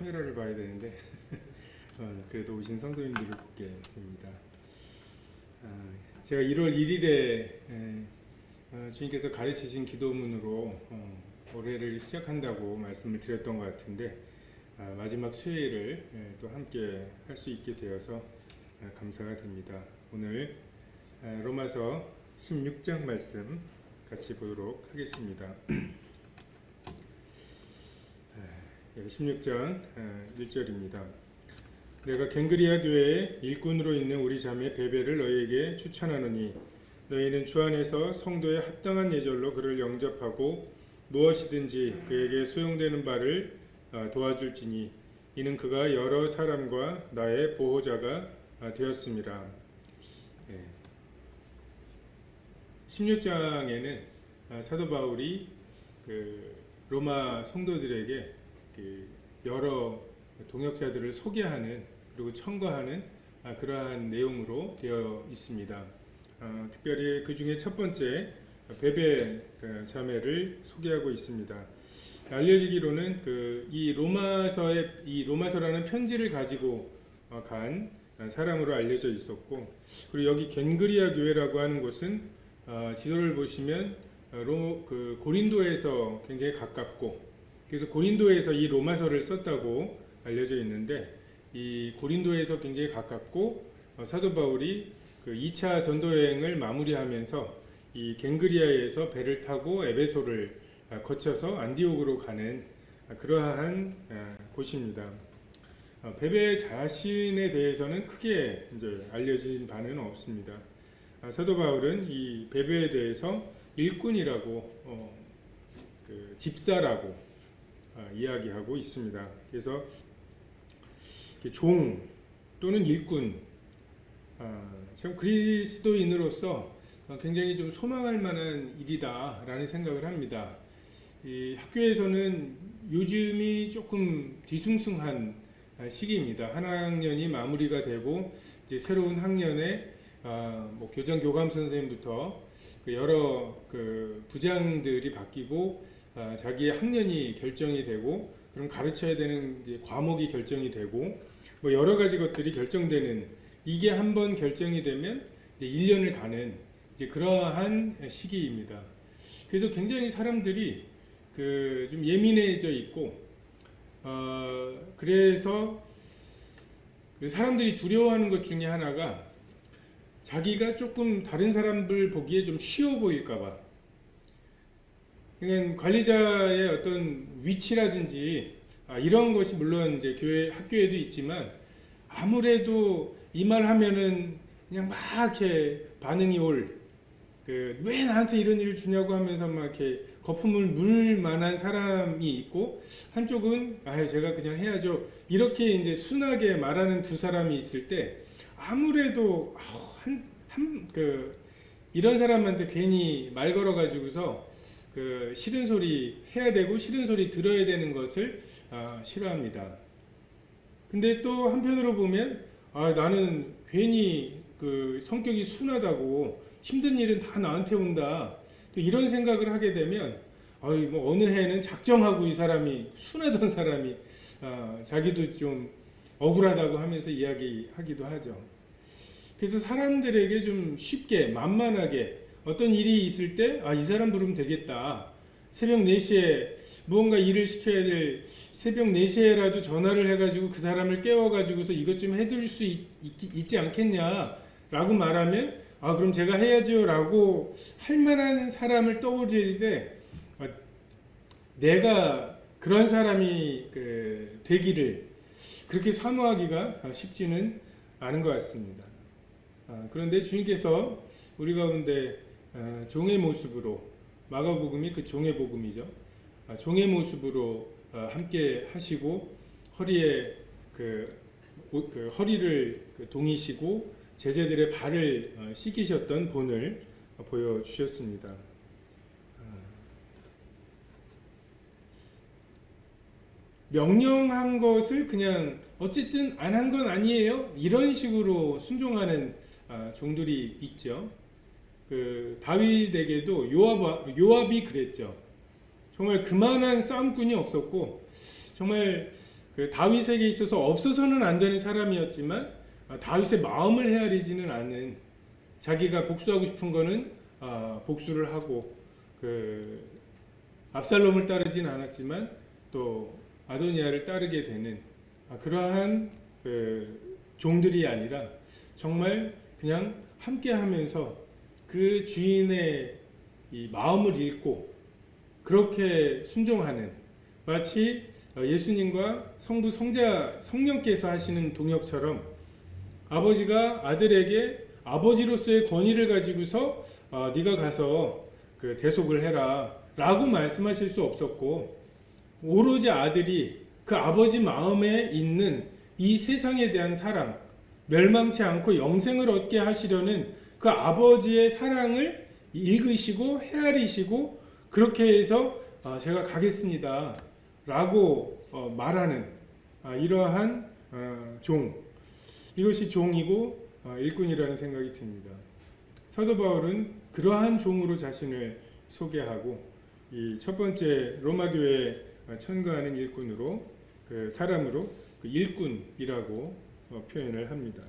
카메라를 봐야 되는데 그래도 오신 성도님들을 보게 됩니다. 제가 1월 1일에 주님께서 가르치신 기도문으로 올해를 시작한다고 말씀을 드렸던 것 같은데 마지막 수요일을 또 함께 할 수 있게 되어서 감사가 됩니다. 오늘 로마서 16장 말씀 같이 보도록 하겠습니다. 16장 1절입니다. 내가 갱그리아 교회의 일꾼으로 있는 우리 자매 베베를 너희에게 추천하노니 너희는 주 안에서 성도의 합당한 예절로 그를 영접하고 무엇이든지 그에게 소용되는 바를 도와줄지니 이는 그가 여러 사람과 나의 보호자가 되었습니다. 16장에는 사도 바울이 로마 성도들에게 여러 동역자들을 소개하는 그리고 청거하는 그러한 내용으로 되어 있습니다. 특별히 그 중에 첫 번째 베베 자매를 소개하고 있습니다. 알려지기로는 이 로마서라는 편지를 가지고 간 사람으로 알려져 있었고, 그리고 여기 겐그리아 교회라고 하는 곳은 지도를 보시면 고린도에서 굉장히 가깝고, 그래서 고린도에서 이 로마서를 썼다고 알려져 있는데, 이 고린도에서 굉장히 가깝고 사도 바울이 2차 전도 여행을 마무리하면서 이 갱그리아에서 배를 타고 에베소를 거쳐서 안디옥으로 가는 그러한 곳입니다. 베베 자신에 대해서는 크게 이제 알려진 바는 없습니다. 사도 바울은 이 베베에 대해서 일꾼이라고 집사라고 이야기하고 있습니다. 그래서 종 또는 일꾼, 참 그리스도인으로서 굉장히 좀 소망할 만한 일이다라는 생각을 합니다. 이 학교에서는 요즘이 조금 뒤숭숭한 시기입니다. 한 학년이 마무리가 되고 이제 새로운 학년에 교장 교감 선생님부터 여러 부장들이 바뀌고 자기의 학년이 결정이 되고, 그럼 가르쳐야 되는 이제 과목이 결정이 되고, 여러 가지 것들이 결정되는, 이게 한번 결정이 되면 이제 1년을 가는 이제 그러한 시기입니다. 그래서 굉장히 사람들이 좀 예민해져 있고, 그래서 사람들이 두려워하는 것 중에 하나가 자기가 조금 다른 사람들 보기에 좀 쉬워 보일까봐. 그러니까 관리자의 어떤 위치라든지 이런 것이 물론 이제 학교에도 있지만, 아무래도 이 말 하면은 그냥 막 이렇게 반응이 왜 나한테 이런 일을 주냐고 하면서 막 이렇게 거품을 물 만한 사람이 있고, 한쪽은 제가 그냥 해야죠 이렇게 이제 순하게 말하는 두 사람이 있을 때, 아무래도 이런 사람한테 괜히 말 걸어 가지고서 싫은 소리 해야 되고 싫은 소리 들어야 되는 것을 싫어합니다. 근데 또 한편으로 보면 나는 괜히 성격이 순하다고 힘든 일은 다 나한테 온다, 또 이런 생각을 하게 되면 어느 해는 작정하고 이 사람이, 순하던 사람이 자기도 좀 억울하다고 하면서 이야기하기도 하죠. 그래서 사람들에게 좀 쉽게 만만하게 어떤 일이 있을 때 이 사람 부르면 되겠다, 새벽 4시에 무언가 일을 시켜야 될 새벽 4시에라도 전화를 해가지고 그 사람을 깨워가지고서 이것 좀 해줄 수 있지 않겠냐 라고 말하면 그럼 제가 해야죠 라고 할 만한 사람을 떠올릴 때, 내가 그런 사람이 되기를 그렇게 사모하기가 쉽지는 않은 것 같습니다. 그런데 주님께서 우리 가운데 종의 모습으로, 마가복음이 그 종의 복음이죠. 종의 모습으로 함께 하시고 허리에 허리를 동이시고 제자들의 발을 씻기셨던 본을 보여주셨습니다. 명령한 것을 그냥 어쨌든 안 한 건 아니에요, 이런 식으로 순종하는 종들이 있죠. 다윗에게도 요압이 그랬죠. 정말 그만한 싸움꾼이 없었고, 정말 그 다윗에게 있어서 없어서는 안 되는 사람이었지만 다윗의 마음을 헤아리지는 않는, 자기가 복수하고 싶은 거는 복수를 하고 그 압살롬을 따르진 않았지만 또 아도니아를 따르게 되는 그러한 그 종들이 아니라 정말 그냥 함께하면서 그 주인의 이 마음을 읽고 그렇게 순종하는, 마치 예수님과 성부 성자 성령께서 하시는 동역처럼 아버지가 아들에게 아버지로서의 권위를 가지고서 네가 가서 그 대속을 해라 라고 말씀하실 수 없었고, 오로지 아들이 그 아버지 마음에 있는 이 세상에 대한 사랑, 멸망치 않고 영생을 얻게 하시려는 그 아버지의 사랑을 읽으시고 헤아리시고 그렇게 해서 제가 가겠습니다 라고 말하는 이러한 종, 이것이 종이고 일꾼이라는 생각이 듭니다. 사도 바울은 그러한 종으로 자신을 소개하고 이 첫 번째 로마 교회에 천거하는 일꾼으로, 그 사람으로 그 일꾼이라고 표현을 합니다.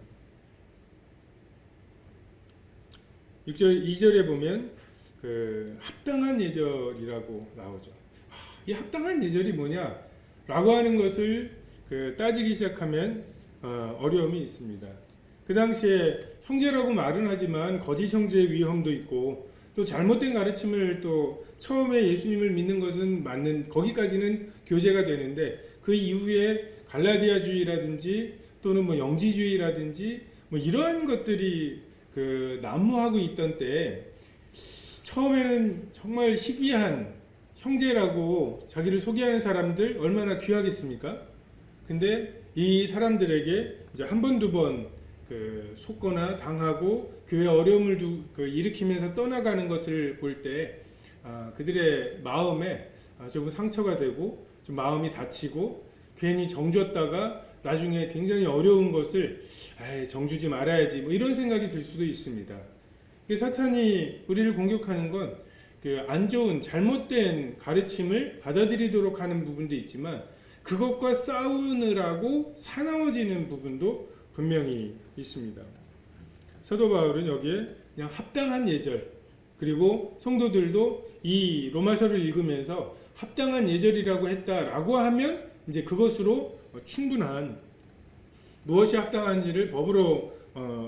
6절 2절에 보면 그 합당한 예절이라고 나오죠. 이 합당한 예절이 뭐냐라고 하는 것을 그 따지기 시작하면 어려움이 있습니다. 그 당시에 형제라고 말은 하지만 거짓 형제의 위험도 있고, 또 잘못된 가르침을, 또 처음에 예수님을 믿는 것은 맞는, 거기까지는 교제가 되는데 그 이후에 갈라디아주의라든지 또는 뭐 영지주의라든지 뭐 이러한 것들이 그 난무하고 있던 때에 처음에는 정말 희귀한 형제라고 자기를 소개하는 사람들 얼마나 귀하겠습니까? 근데 이 사람들에게 이제 한 번, 두 번 그 속거나 당하고 교회 어려움을 일으키면서 떠나가는 것을 볼 때 그들의 마음에 조금 상처가 되고 좀 마음이 다치고, 괜히 정줬다가 나중에 굉장히 어려운 것을 정주지 말아야지 뭐 이런 생각이 들 수도 있습니다. 사탄이 우리를 공격하는 건 그 안 좋은 잘못된 가르침을 받아들이도록 하는 부분도 있지만 그것과 싸우느라고 사나워지는 부분도 분명히 있습니다. 사도 바울은 여기에 그냥 합당한 예절, 그리고 성도들도 이 로마서를 읽으면서 합당한 예절이라고 했다라고 하면 이제 그것으로 충분한, 무엇이 합당한지를 법으로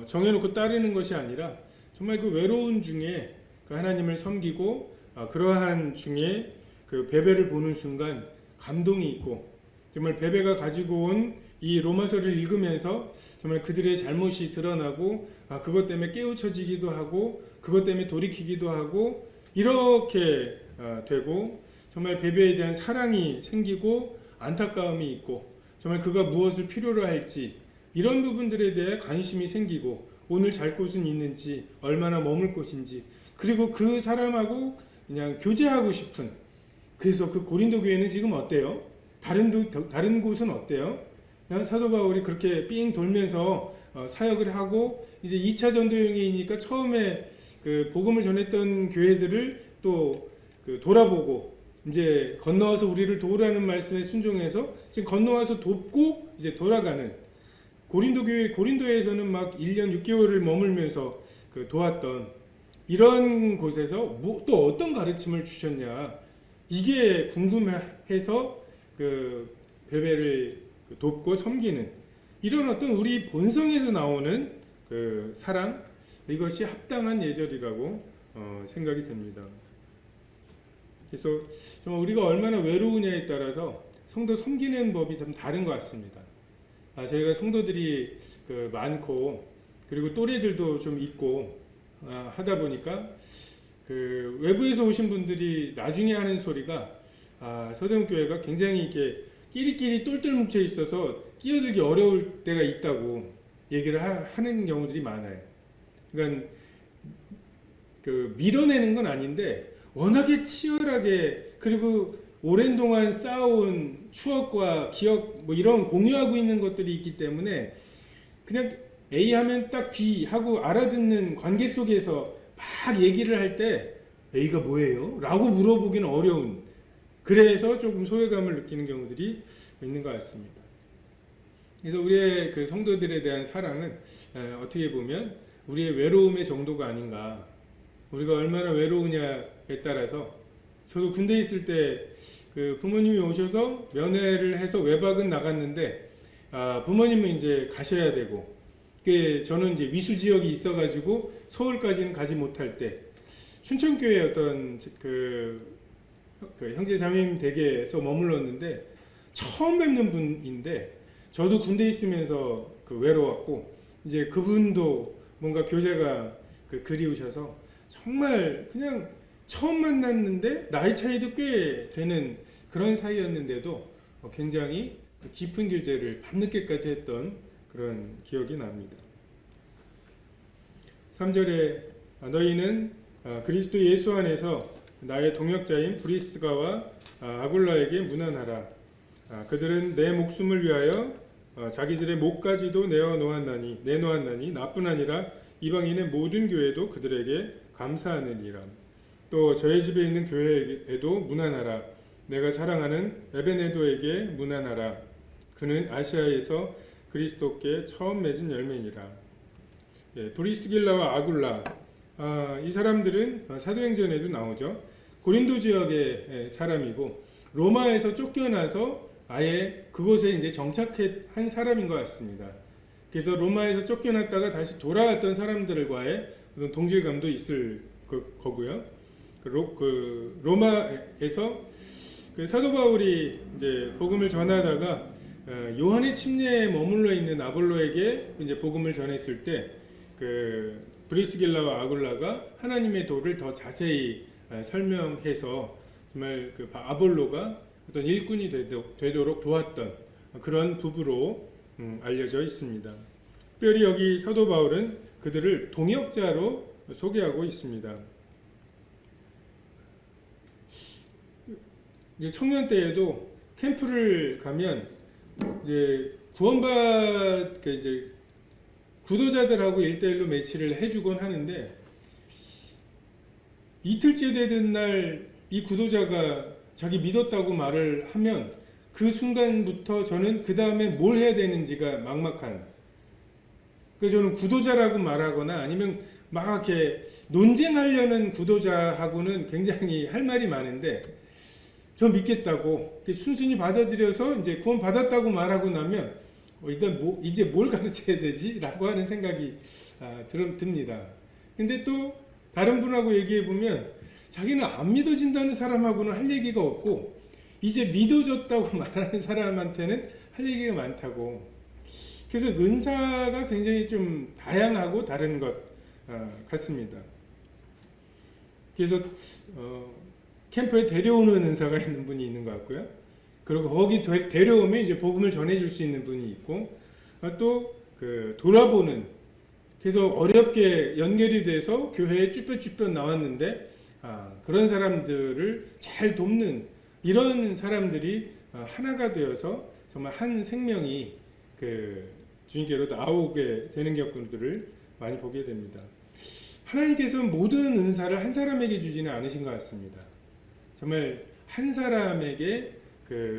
정해놓고 따르는 것이 아니라 정말 그 외로운 중에 그 하나님을 섬기고 그러한 중에 그 베베를 보는 순간 감동이 있고, 정말 베베가 가지고 온 이 로마서를 읽으면서 정말 그들의 잘못이 드러나고 그것 때문에 깨우쳐지기도 하고 그것 때문에 돌이키기도 하고 이렇게 되고, 정말 베베에 대한 사랑이 생기고 안타까움이 있고, 정말 그가 무엇을 필요로 할지 이런 부분들에 대해 관심이 생기고, 오늘 잘 곳은 있는지, 얼마나 머물 곳인지, 그리고 그 사람하고 그냥 교제하고 싶은, 그래서 그 고린도 교회는 지금 어때요? 다른 곳은 어때요? 그냥 사도 바울이 그렇게 삥 돌면서 사역을 하고 이제 2차 전도여행이니까 처음에 그 복음을 전했던 교회들을 또 그 돌아보고 이제 건너와서 우리를 도우라는 말씀에 순종해서 지금 건너와서 돕고 이제 돌아가는, 고린도 교회, 고린도에서는 막 1년 6개월을 머물면서 그 도왔던 이런 곳에서 또 어떤 가르침을 주셨냐, 이게 궁금해서 그 베베를 돕고 섬기는 이런 어떤 우리 본성에서 나오는 그 사랑, 이것이 합당한 예절이라고 생각이 듭니다. 그래서 정말 우리가 얼마나 외로우냐에 따라서 성도 섬기는 법이 좀 다른 것 같습니다. 저희가 성도들이 그 많고 그리고 또래들도 좀 있고 하다 보니까 그 외부에서 오신 분들이 나중에 하는 소리가 서대문교회가 굉장히 이렇게 끼리끼리 똘똘 뭉쳐 있어서 끼어들기 어려울 때가 있다고 얘기를 하는 경우들이 많아요. 그러니까 그 밀어내는 건 아닌데 워낙에 치열하게, 그리고 오랜 동안 쌓아온 추억과 기억 뭐 이런 공유하고 있는 것들이 있기 때문에 그냥 A 하면 딱 B 하고 알아듣는 관계 속에서 막 얘기를 할 때 A가 뭐예요? 라고 물어보기는 어려운, 그래서 조금 소외감을 느끼는 경우들이 있는 것 같습니다. 그래서 우리의 그 성도들에 대한 사랑은 어떻게 보면 우리의 외로움의 정도가 아닌가. 우리가 얼마나 외로우냐에 따라서 저도 군대에 있을 때 그 부모님이 오셔서 면회를 해서 외박은 나갔는데 부모님은 이제 가셔야 되고 저는 이제 위수 지역이 있어가지고 서울까지는 가지 못할 때 춘천교회 어떤 그 형제 자매님 댁에서 머물렀는데 처음 뵙는 분인데 저도 군대에 있으면서 그 외로웠고 이제 그분도 뭔가 교제가 그리우셔서 정말 그냥 처음 만났는데 나이 차이도 꽤 되는 그런 사이였는데도 굉장히 깊은 교제를 밤늦게까지 했던 그런 기억이 납니다. 3절에 너희는 그리스도 예수 안에서 나의 동역자인 브리스가와 아굴라에게 문안하라. 그들은 내 목숨을 위하여 자기들의 목까지도 내놓았나니 나뿐 아니라 이방인의 모든 교회도 그들에게 감사하느니라. 또 저희 집에 있는 교회에도 문안하라. 내가 사랑하는 에베네도에게 문안하라. 그는 아시아에서 그리스도께 처음 맺은 열매니라. 브리스길라와 아굴라, 이 사람들은 사도행전에도 나오죠. 고린도 지역의 사람이고 로마에서 쫓겨나서 아예 그곳에 이제 정착한 사람인 것 같습니다. 그래서 로마에서 쫓겨났다가 다시 돌아왔던 사람들과의 어떤 동질감도 있을 거고요. 로마에서 사도 바울이 이제 복음을 전하다가 요한의 침례에 머물러 있는 아볼로에게 이제 복음을 전했을 때 브리스길라와 아굴라가 하나님의 도를 더 자세히 설명해서 정말 아볼로가 어떤 일꾼이 되도록 도왔던 그런 부부로 알려져 있습니다. 특별히 여기 사도 바울은 그들을 동역자로 소개하고 있습니다. 이제 청년 때에도 캠프를 가면 이제 이제 구도자들하고 1대1로 매치를 해주곤 하는데 이틀째 되던 날 이 구도자가 자기 믿었다고 말을 하면 그 순간부터 저는 그 다음에 뭘 해야 되는지가 막막한. 그래서 저는 구도자라고 말하거나 아니면 막 이렇게 논쟁하려는 구도자하고는 굉장히 할 말이 많은데 저 믿겠다고 순순히 받아들여서 이제 구원 받았다고 말하고 나면 일단 이제 뭘 가르쳐야 되지라고 하는 생각이 듭니다. 근데 또 다른 분하고 얘기해 보면 자기는 안 믿어진다는 사람하고는 할 얘기가 없고 이제 믿어졌다고 말하는 사람한테는 할 얘기가 많다고. 그래서 은사가 굉장히 좀 다양하고 다른 것 같습니다. 그래서 캠프에 데려오는 은사가 있는 분이 있는 것 같고요. 그리고 거기 데려오면 이제 복음을 전해줄 수 있는 분이 있고 또 돌아보는. 그래서 어렵게 연결이 돼서 교회에 쭈뼛쭈뼛 나왔는데 그런 사람들을 잘 돕는 이런 사람들이 하나가 되어서 정말 한 생명이 주님께로 나오게 되는 경우들을 많이 보게 됩니다. 하나님께서는 모든 은사를 한 사람에게 주지는 않으신 것 같습니다. 정말 한 사람에게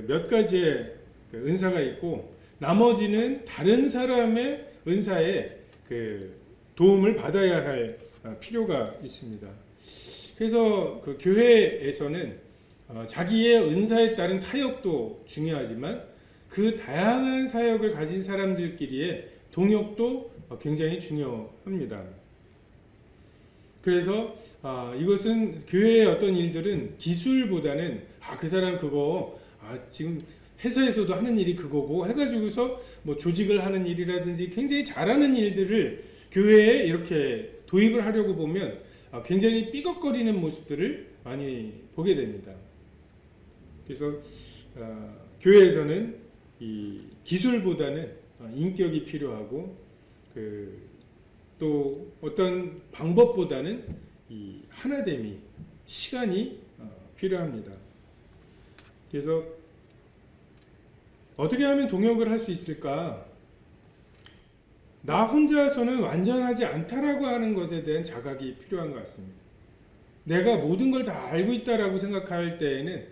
몇 가지의 은사가 있고 나머지는 다른 사람의 은사에 도움을 받아야 할 필요가 있습니다. 그래서 교회에서는 자기의 은사에 따른 사역도 중요하지만 그 다양한 사역을 가진 사람들끼리의 동역도 굉장히 중요합니다. 그래서 이것은 교회의 어떤 일들은 기술보다는 그 사람 그거 지금 회사에서도 하는 일이 그거고 해가지고서 뭐 조직을 하는 일이라든지 굉장히 잘하는 일들을 교회에 이렇게 도입을 하려고 보면 굉장히 삐걱거리는 모습들을 많이 보게 됩니다. 그래서 교회에서는 이 기술보다는 인격이 필요하고 또 어떤 방법보다는 이 하나됨이 시간이 필요합니다. 그래서 어떻게 하면 동역을 할 수 있을까? 나 혼자서는 완전하지 않다라고 하는 것에 대한 자각이 필요한 것 같습니다. 내가 모든 걸 다 알고 있다라고 생각할 때에는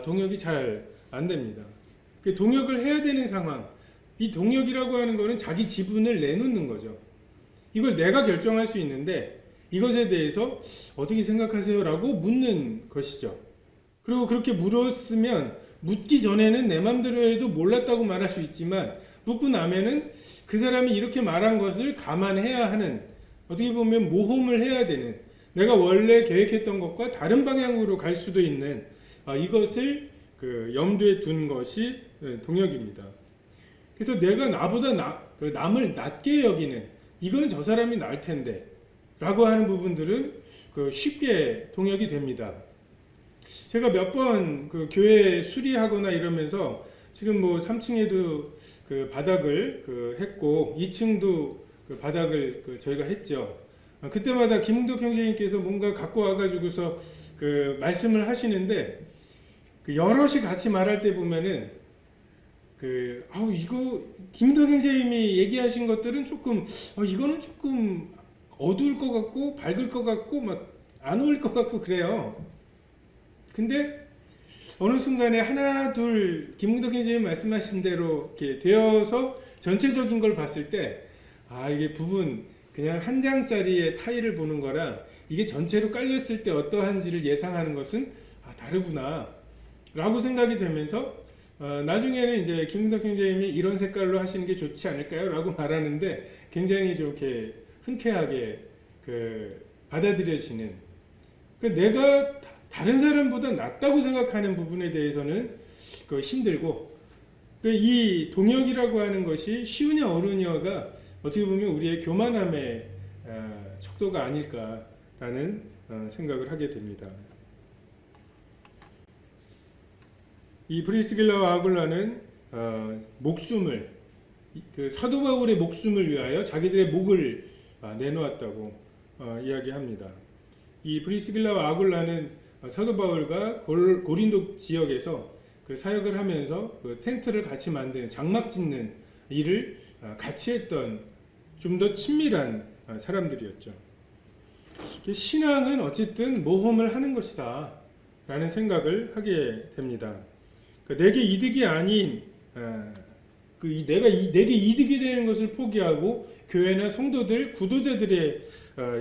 동역이 잘 안 됩니다. 동역을 해야 되는 상황, 이 동역이라고 하는 거는 자기 지분을 내놓는 거죠. 이걸 내가 결정할 수 있는데 이것에 대해서 어떻게 생각하세요? 라고 묻는 것이죠. 그리고 그렇게 물었으면 묻기 전에는 내 맘대로 해도 몰랐다고 말할 수 있지만 묻고 나면은 그 사람이 이렇게 말한 것을 감안해야 하는, 어떻게 보면 모험을 해야 되는, 내가 원래 계획했던 것과 다른 방향으로 갈 수도 있는 이것을 염두에 둔 것이 동역입니다. 그래서 내가 나보다 남을 낮게 여기는, 이거는 저 사람이 나을 텐데 라고 하는 부분들은 쉽게 동역이 됩니다. 제가 몇 번 교회 수리하거나 이러면서 지금 뭐 3층에도 바닥을 했고 2층도 바닥을 저희가 했죠. 그때마다 김웅덕 형제님께서 뭔가 갖고 와가지고서 말씀을 하시는데 여럿이 같이 말할 때 보면은 이거 김웅덕 형제님이 얘기하신 것들은 조금 이거는 조금 어두울 것 같고 밝을 것 같고 막 안 어울릴 것 같고 그래요. 근데 어느 순간에 하나 둘 김웅덕 형제님 말씀하신 대로 이렇게 되어서 전체적인 걸 봤을 때 이게 부분 그냥 한 장짜리의 타일을 보는 거랑 이게 전체로 깔렸을 때 어떠한지를 예상하는 것은 다르구나 라고 생각이 되면서 나중에는 이제 김웅덕 형제님이 이런 색깔로 하시는 게 좋지 않을까요? 라고 말하는데 굉장히 좀 이렇게 흔쾌하게 받아들여지는, 내가 다른 사람보다 낫다고 생각하는 부분에 대해서는 힘들고, 이 동역이라고 하는 것이 쉬우냐 어려우냐가 어떻게 보면 우리의 교만함의 척도가 아닐까라는 생각을 하게 됩니다. 이 브리스길라와 아굴라는 목숨을, 사도 바울의 목숨을 위하여 자기들의 목을 내놓았다고 이야기합니다. 이 브리스길라와 아굴라는 사도 바울과 고린도 지역에서 사역을 하면서 텐트를 같이 만드는, 장막 짓는 일을 같이 했던 좀 더 친밀한 사람들이었죠. 신앙은 어쨌든 모험을 하는 것이다 라는 생각을 하게 됩니다. 내게 이득이 아닌 내게 이득이 되는 것을 포기하고 교회나 성도들, 구도자들의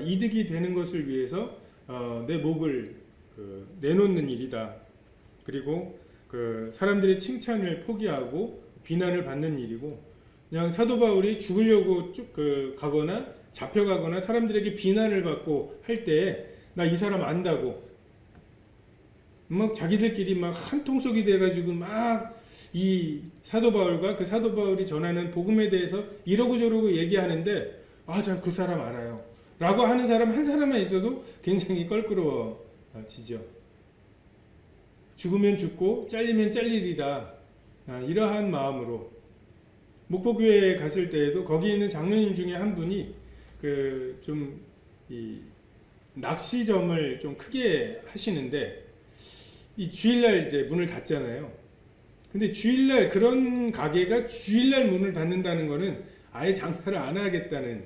이득이 되는 것을 위해서 내 목을 내놓는 일이다. 그리고 사람들의 칭찬을 포기하고 비난을 받는 일이고, 그냥 사도 바울이 죽으려고 쭉 가거나 잡혀가거나 사람들에게 비난을 받고 할 때 나 이 사람 안다고 막 자기들끼리 막 한 통속이 돼가지고 막 이 사도 바울과 사도 바울이 전하는 복음에 대해서 이러고 저러고 얘기하는데 저 그 사람 알아요 라고 하는 사람 한 사람만 있어도 굉장히 껄끄러워지죠. 죽으면 죽고 잘리면 잘리리라, 이러한 마음으로 목포교회에 갔을 때에도 거기 있는 장로님 중에 한 분이 이 낚시점을 좀 크게 하시는데 이 주일날 이제 문을 닫잖아요. 근데 주일날 그런 가게가 주일날 문을 닫는다는 거는 아예 장사를 안 하겠다는,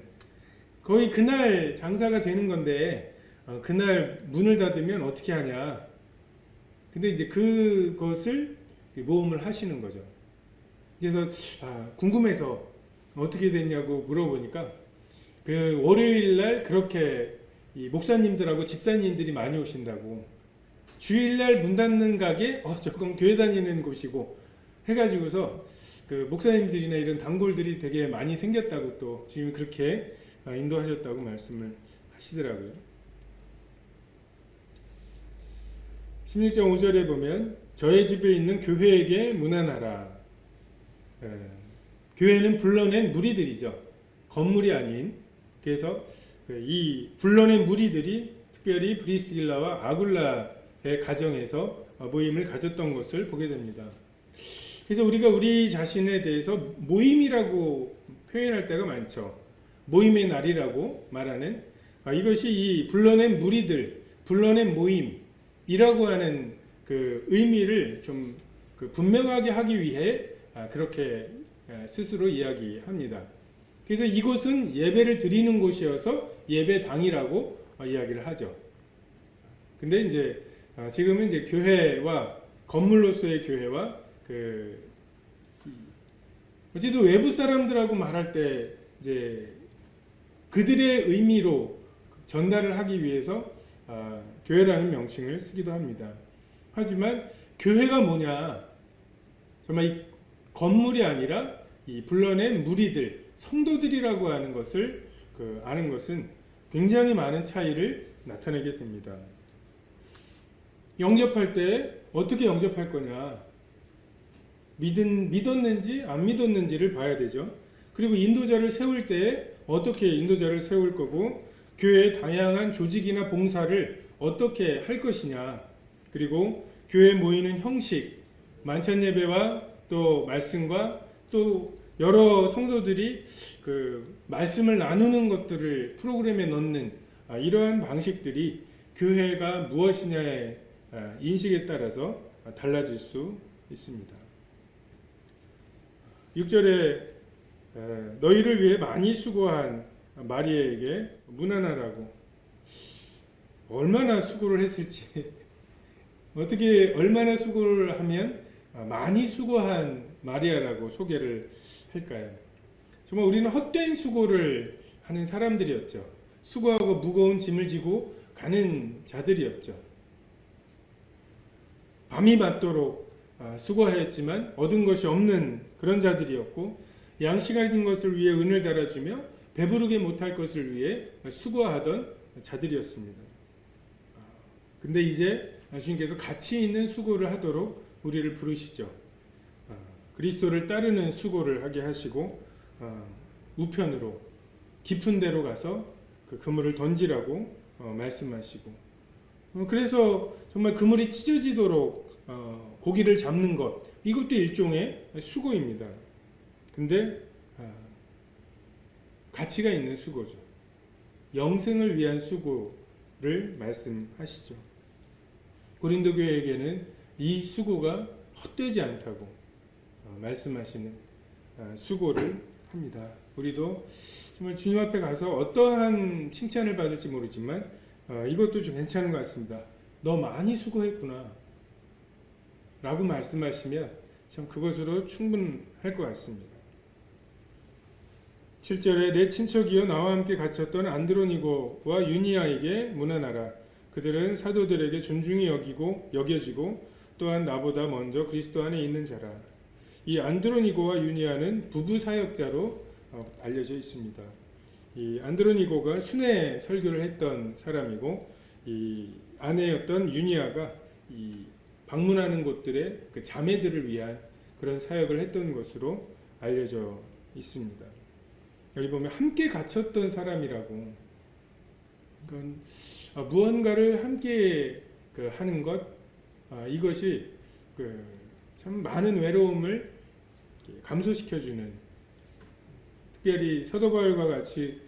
거의 그날 장사가 되는 건데 그날 문을 닫으면 어떻게 하냐. 근데 이제 그것을 모험을 하시는 거죠. 그래서 궁금해서 어떻게 됐냐고 물어보니까 월요일날 그렇게 이 목사님들하고 집사님들이 많이 오신다고, 주일날 문 닫는 가게 조금 교회 다니는 곳이고 해가지고서 목사님들이나 이런 단골들이 되게 많이 생겼다고 또 주님이 그렇게 인도하셨다고 말씀을 하시더라고요. 16장 5절에 보면 저의 집에 있는 교회에게 문안하라. 교회는 불러낸 무리들이죠. 건물이 아닌. 그래서 이 불러낸 무리들이 특별히 브리스길라와 아굴라의 가정에서 모임을 가졌던 것을 보게 됩니다. 그래서 우리가 우리 자신에 대해서 모임이라고 표현할 때가 많죠. 모임의 날이라고 말하는, 이것이 이 불러낸 무리들, 불러낸 모임이라고 하는 의미를 좀 분명하게 하기 위해 그렇게 스스로 이야기합니다. 그래서 이곳은 예배를 드리는 곳이어서 예배당이라고 이야기를 하죠. 근데 이제 지금은 이제 교회와 건물로서의 교회와 어쨌든 외부 사람들하고 말할 때 이제 그들의 의미로 전달을 하기 위해서 교회라는 명칭을 쓰기도 합니다. 하지만 교회가 뭐냐? 정말 이 건물이 아니라 이 불러낸 무리들, 성도들이라고 하는 것을 아는 것은 굉장히 많은 차이를 나타내게 됩니다. 영접할 때 어떻게 영접할 거냐? 믿었는지 안 믿었는지를 봐야 되죠. 그리고 인도자를 세울 때 어떻게 인도자를 세울 거고, 교회의 다양한 조직이나 봉사를 어떻게 할 것이냐, 그리고 교회에 모이는 형식, 만찬 예배와 또 말씀과 또 여러 성도들이 그 말씀을 나누는 것들을 프로그램에 넣는 이러한 방식들이 교회가 무엇이냐의 인식에 따라서 달라질 수 있습니다. 6절에 너희를 위해 많이 수고한 마리아에게 문안하라고. 얼마나 수고를 했을지, 어떻게 얼마나 수고를 하면 많이 수고한 마리아라고 소개를 할까요? 정말 우리는 헛된 수고를 하는 사람들이었죠. 수고하고 무거운 짐을 지고 가는 자들이었죠. 밤이 맞도록 수고하였지만 얻은 것이 없는 그런 자들이었고, 양식하는 것을 위해 은을 달아주며 배부르게 못할 것을 위해 수고하던 자들이었습니다. 근데 이제 주님께서 가치 있는 수고를 하도록 우리를 부르시죠. 그리스도를 따르는 수고를 하게 하시고 우편으로 깊은 데로 가서 그 그물을 던지라고 말씀하시고, 그래서 정말 그물이 찢어지도록 고기를 잡는 것, 이것도 일종의 수고입니다. 근데 가치가 있는 수고죠. 영생을 위한 수고를 말씀하시죠. 고린도 교회에게는 이 수고가 헛되지 않다고 말씀하시는 수고를 합니다. 우리도 정말 주님 앞에 가서 어떠한 칭찬을 받을지 모르지만 이것도 좀 괜찮은 것 같습니다. 너 많이 수고했구나 라고 말씀하시면 참 그것으로 충분할 것 같습니다. 7절에 내 친척이여 나와 함께 갇혔던 안드로니고와 유니아에게 문안하라. 그들은 사도들에게 존중이 여겨지고 또한 나보다 먼저 그리스도 안에 있는 자라. 이 안드로니고와 유니아는 부부 사역자로 알려져 있습니다. 이 안드로니고가 순회 설교를 했던 사람이고, 이 아내였던 유니아가 이 방문하는 곳들의 그 자매들을 위한 그런 사역을 했던 것으로 알려져 있습니다. 여기 보면 함께 갇혔던 사람이라고. 그건 무언가를 함께 하는 것, 이것이 참 많은 외로움을 감소시켜주는, 특별히 사도 바울과 같이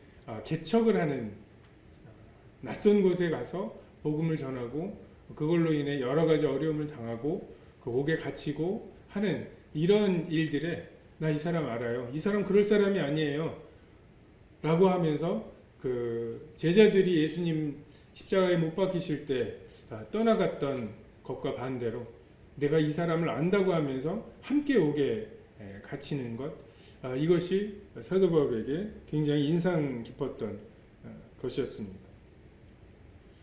개척을 하는, 낯선 곳에 가서 복음을 전하고 그걸로 인해 여러 가지 어려움을 당하고 그 옥에 갇히고 하는 이런 일들에 나 이 사람 알아요. 이 사람 그럴 사람이 아니에요. 라고 하면서 그 제자들이 예수님 십자가에 못 박히실 때 떠나갔던 것과 반대로 내가 이 사람을 안다고 하면서 함께 옥에 갇히는 것, 이것이 사도 바울에게 굉장히 인상 깊었던 것이었습니다.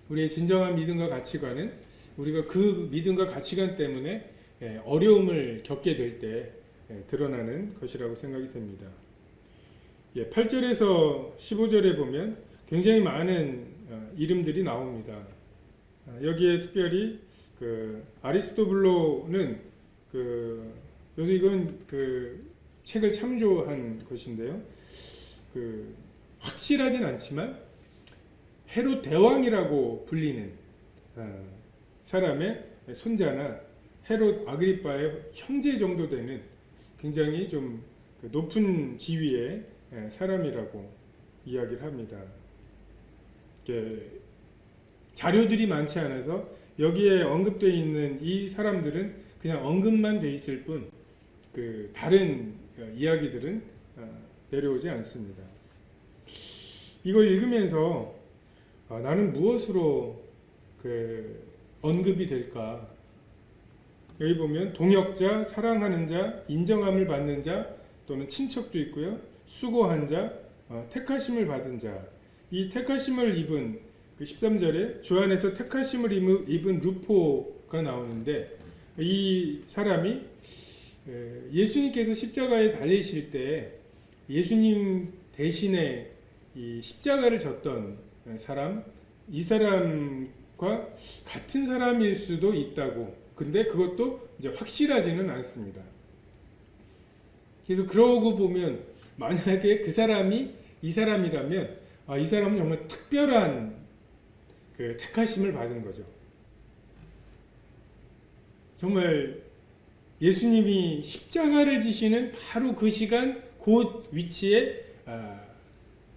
우리의 진정한 믿음과 가치관은 우리가 그 믿음과 가치관 때문에 어려움을 겪게 될 때 드러나는 것이라고 생각이 됩니다. 8절에서 15절에 보면 굉장히 많은 이름들이 나옵니다. 여기에 특별히 그 아리스토블로는 여기 이건 책을 참조한 것인데요. 확실하진 않지만 헤롯 대왕이라고 불리는 사람의 손자나 헤롯 아그리빠의 형제 정도 되는 굉장히 좀 높은 지위의 사람이라고 이야기를 합니다. 자료들이 많지 않아서 여기에 언급되어 있는 이 사람들은 그냥 언급만 돼 있을 뿐 다른 이야기들은 내려오지 않습니다. 이걸 읽으면서 나는 무엇으로 언급이 될까? 여기 보면 동역자, 사랑하는 자, 인정함을 받는 자, 또는 친척도 있고요. 수고한 자, 택하심을 받은 자. 이 택하심을 입은 그 13절에 주 안에서 택하심을 입은 루포가 나오는데 이 사람이 예수님께서 십자가에 달리실 때 예수님 대신에 이 십자가를 졌던 사람, 이 사람과 같은 사람일 수도 있다고. 근데 그것도 이제 확실하지는 않습니다. 그래서 그러고 보면 만약에 그 사람이 이 사람이라면 이 사람은 정말 특별한 그 택하심을 받은 거죠. 정말 예수님이 십자가를 지시는 바로 그 시간 그 위치에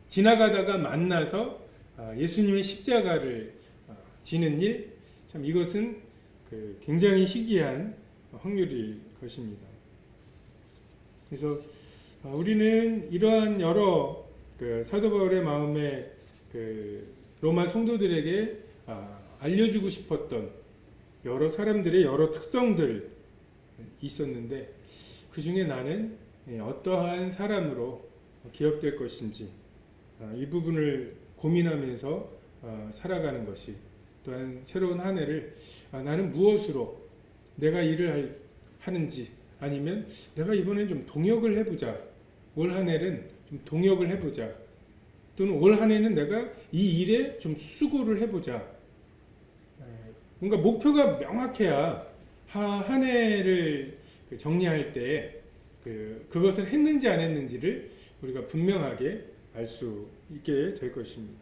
지나가다가 만나서 예수님의 십자가를 지는 일, 참 이것은 굉장히 희귀한 확률일 것입니다. 그래서 우리는 이러한 여러 사도 바울의 마음에 로마 성도들에게 알려주고 싶었던 여러 사람들의 여러 특성들 있었는데 그 중에 나는 어떠한 사람으로 기억될 것인지 이 부분을 고민하면서 살아가는 것이 또한 새로운 한 해를 나는 무엇으로 내가 일을 하는지 아니면 내가 이번엔 좀 동역을 해보자. 올 한 해는 좀 동역을 해보자. 또는 올 한 해는 내가 이 일에 좀 수고를 해보자. 뭔가 목표가 명확해야 한 해를 정리할 때 그것을 했는지 안 했는지를 우리가 분명하게 알 수 있게 될 것입니다.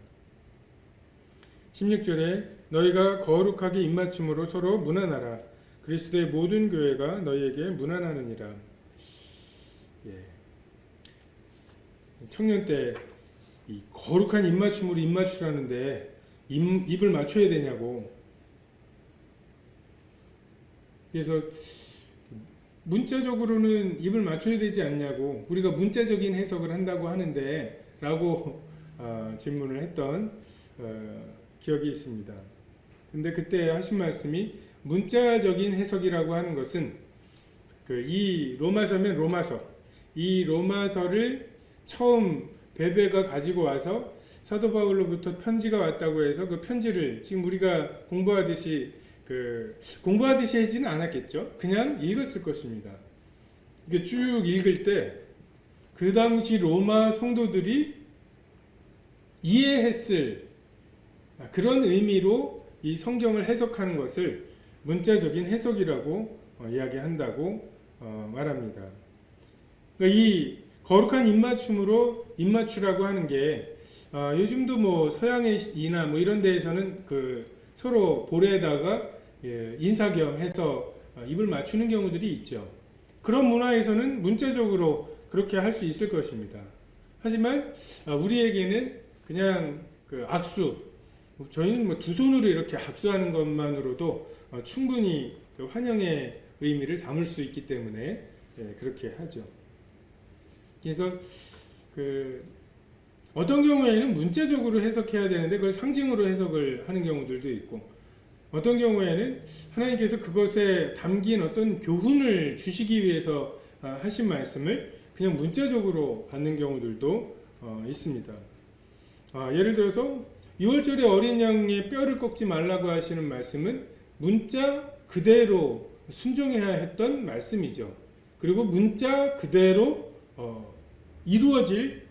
16절에 너희가 거룩하게 입맞춤으로 서로 문안하라. 그리스도의 모든 교회가 너희에게 문안하느니라. 청년 때 이 거룩한 입맞춤으로 입맞추라는데 입을 맞춰야 되냐고. 그래서 문자적으로는 입을 맞춰야 되지 않냐고 우리가 문자적인 해석을 한다고 하는데 라고 질문을 했던 기억이 있습니다. 근데 그때 하신 말씀이 문자적인 해석이라고 하는 것은 이 로마서면 로마서, 이 로마서를 처음 베베가 가지고 와서 사도 바울로부터 편지가 왔다고 해서 그 편지를 지금 우리가 공부하듯이 하지는 않았겠죠. 그냥 읽었을 것입니다. 이게 쭉 읽을 때 그 당시 로마 성도들이 이해했을 그런 의미로 이 성경을 해석하는 것을 문자적인 해석이라고 이야기한다고 말합니다. 그러니까 이 거룩한 입맞춤으로 입맞추라고 하는 게 요즘도 뭐 서양이나 뭐 이런 데에서는 서로 볼에다가 인사겸 해서 입을 맞추는 경우들이 있죠. 그런 문화에서는 문자적으로 그렇게 할 수 있을 것입니다. 하지만 우리에게는 그냥 악수, 저희는 뭐 두 손으로 이렇게 악수하는 것만으로도 충분히 환영의 의미를 담을 수 있기 때문에 그렇게 하죠. 그래서 어떤 경우에는 문자적으로 해석해야 되는데 그걸 상징으로 해석을 하는 경우들도 있고, 어떤 경우에는 하나님께서 그것에 담긴 어떤 교훈을 주시기 위해서 하신 말씀을 그냥 문자적으로 받는 경우들도 있습니다. 예를 들어서 6월절에 어린 양의 뼈를 꺾지 말라고 하시는 말씀은 문자 그대로 순종해야 했던 말씀이죠. 그리고 문자 그대로 이루어질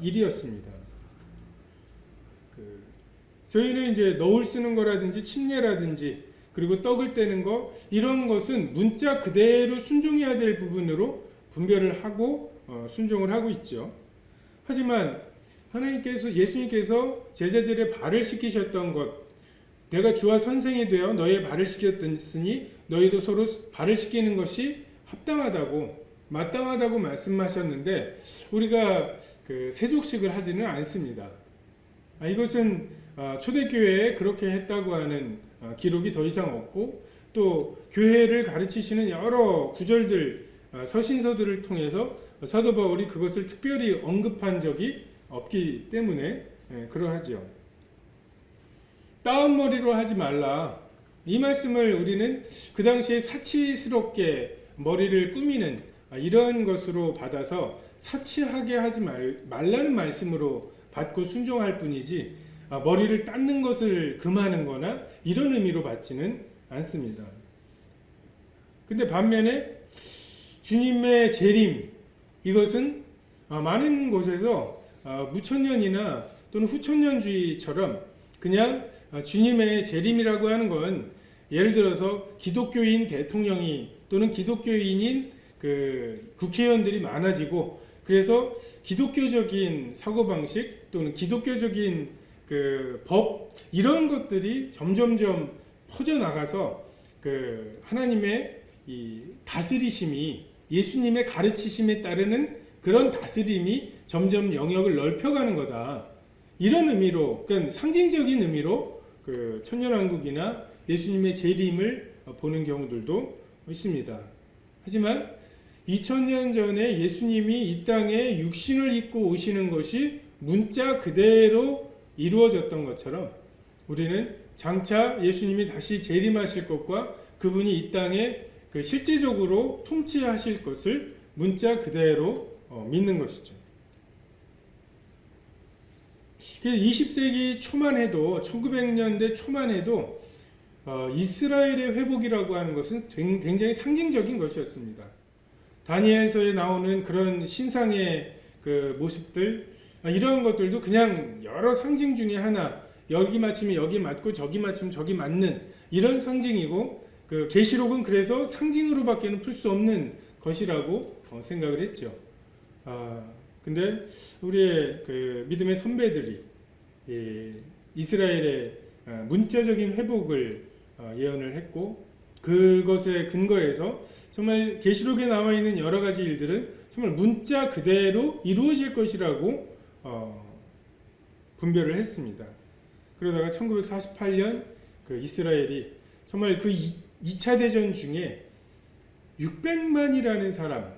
일이었습니다. 저희는 이제 너울 쓰는 거라든지 침례라든지 그리고 떡을 떼는 거, 이런 것은 문자 그대로 순종해야 될 부분으로 분별을 하고 순종을 하고 있죠. 하지만 하나님께서, 예수님께서 제자들의 발을 씻기셨던 것, 내가 주와 선생이 되어 너의 발을 씻겼으니 너희도 서로 발을 씻기는 것이 합당하다고, 마땅하다고 말씀하셨는데 우리가 세족식을 하지는 않습니다. 이것은 초대교회에 그렇게 했다고 하는 기록이 더 이상 없고, 또 교회를 가르치시는 여러 구절들, 서신서들을 통해서 사도 바울이 그것을 특별히 언급한 적이 없기 때문에 그러하죠. 따은 머리로 하지 말라, 이 말씀을 우리는 그 당시에 사치스럽게 머리를 꾸미는 이러한 것으로 받아서 사치하게 하지 말라는 말씀으로 받고 순종할 뿐이지 머리를 닦는 것을 금하는 거나 이런 의미로 받지는 않습니다. 근데 반면에 주님의 재림, 이것은 많은 곳에서 무천년이나 또는 후천년주의처럼 그냥 주님의 재림이라고 하는 건 예를 들어서 기독교인 대통령이 또는 기독교인인 그 국회의원들이 많아지고 그래서 기독교적인 사고방식 또는 기독교적인 그 법 이런 것들이 점점점 퍼져나가서 그 하나님의 이 다스리심이 예수님의 가르치심에 따르는 그런 다스림이 점점 영역을 넓혀가는 거다. 이런 의미로, 그러니까 상징적인 의미로 그 천년왕국이나 예수님의 재림을 보는 경우들도 있습니다. 하지만 2000년 전에 예수님이 이 땅에 육신을 입고 오시는 것이 문자 그대로 이루어졌던 것처럼 우리는 장차 예수님이 다시 재림하실 것과 그분이 이 땅에 그 실제적으로 통치하실 것을 문자 그대로 믿는 것이죠. 20세기 초만 해도 1900년대 초만 해도 이스라엘의 회복이라고 하는 것은 굉장히 상징적인 것이었습니다. 다니엘서에 나오는 그런 신상의 그 모습들 이런 것들도 그냥 여러 상징 중에 하나, 여기 맞추면 여기 맞고 저기 맞추면 저기 맞는 이런 상징이고 그 계시록은 그래서 상징으로밖에는 풀 수 없는 것이라고 생각을 했죠. 근데 우리의 그 믿음의 선배들이 이스라엘의 문자적인 회복을 예언을 했고 그것에 근거해서 정말 계시록에 나와 있는 여러 가지 일들은 정말 문자 그대로 이루어질 것이라고 분별을 했습니다. 그러다가 1948년 그 이스라엘이 정말 그 2차 대전 중에 600만이라는 사람,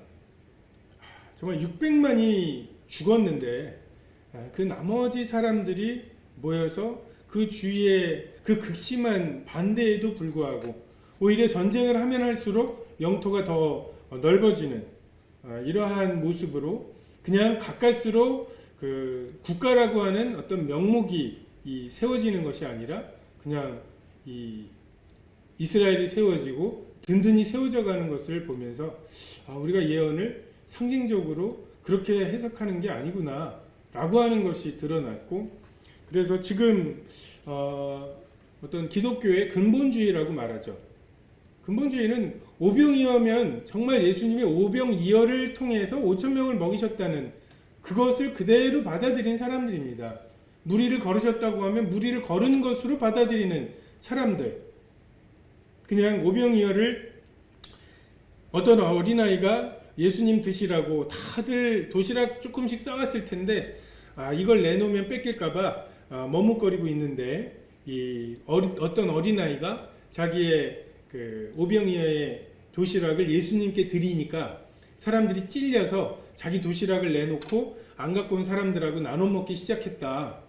정말 600만이 죽었는데 그 나머지 사람들이 모여서 그 주위에 그 극심한 반대에도 불구하고 오히려 전쟁을 하면 할수록 영토가 더 넓어지는 이러한 모습으로 그냥 가까스로 그 국가라고 하는 어떤 명목이 세워지는 것이 아니라 그냥 이 이스라엘이 세워지고 든든히 세워져 가는 것을 보면서 우리가 예언을 상징적으로 그렇게 해석하는 게 아니구나 라고 하는 것이 드러났고 그래서 지금 어떤 기독교의 근본주의라고 말하죠. 근본주의는 오병이어면 정말 예수님이 오병이어를 통해서 5,000명을 먹이셨다는 그것을 그대로 받아들인 사람들입니다. 무리를 걸으셨다고 하면 무리를 걸은 것으로 받아들이는 사람들. 그냥 오병이어를 어떤 어린아이가 예수님 드시라고 다들 도시락 조금씩 싸왔을 텐데 이걸 내놓으면 뺏길까봐 머뭇거리고 있는데 어떤 어린아이가 자기의 그 오병이어의 도시락을 예수님께 드리니까 사람들이 찔려서 자기 도시락을 내놓고 안 갖고 온 사람들하고 나눠 먹기 시작했다.